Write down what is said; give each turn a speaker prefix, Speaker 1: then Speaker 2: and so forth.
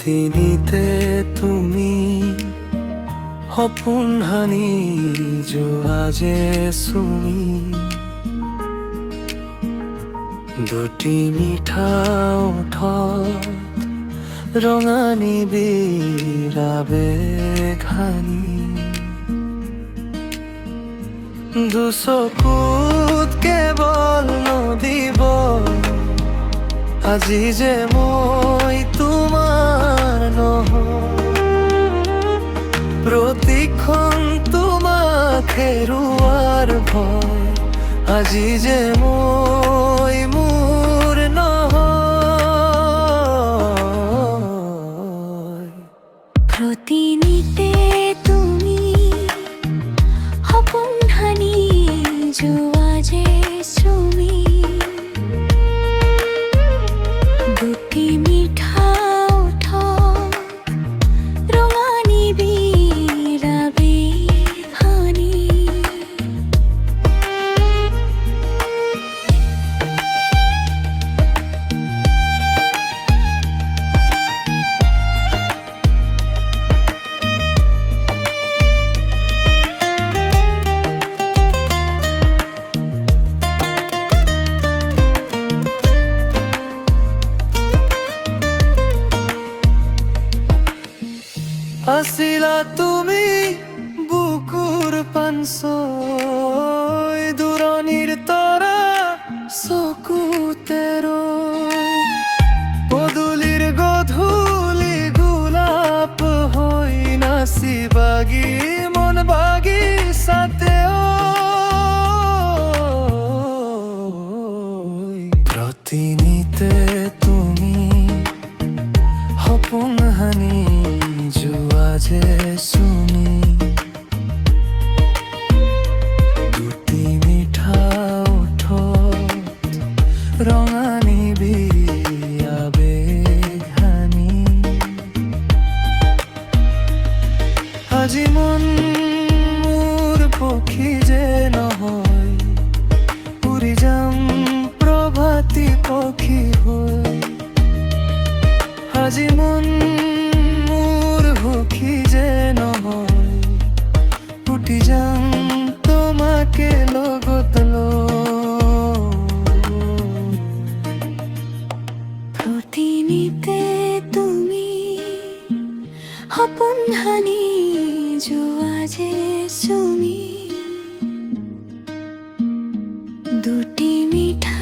Speaker 1: প্ৰতিনিতে তুমি সপোন হানি যোৱা যে চুমি দুটি মিঠা ওঠত ৰঙা নিবিৰা বেঘানি দুচকুত কেৱল নদীব আজি যে মই তোমাৰ নহয় প্ৰতিক্ষণ তোমাক হেৰুৱাৰ ভয় আজি যে মই মোৰ নহয়
Speaker 2: প্ৰতিনিতে তুমি সপোন হানি যোৱা যে চুমি দুটি মিঠা ওঠত ৰঙা নিবিৰা বেঘানি
Speaker 1: আছিলা তুমি বুকুৰ পাঞ্চৈ দূৰণিৰ তৰা চকুতে ৰৈ পদূলিৰ গধূলি গোলাপ হৈ নাচি বাগি মন বাগিচাতে প্ৰতিনিতে তুমি সপোন হানি যোৱা যে চুমি দুটি মিঠা ওঠত ৰঙা নিবিৰা বেঘানি আজি মন মোৰ পক্ষী যে নহয় উৰি যাম প্ৰভাতী পক্ষী হৈ আজি মন সুখী যে নহয় উঠি যাম তোমাকে লগত
Speaker 2: প্ৰতিনিতে তুমি সপোন হানি যোৱা যে চুমি দুটি মিঠা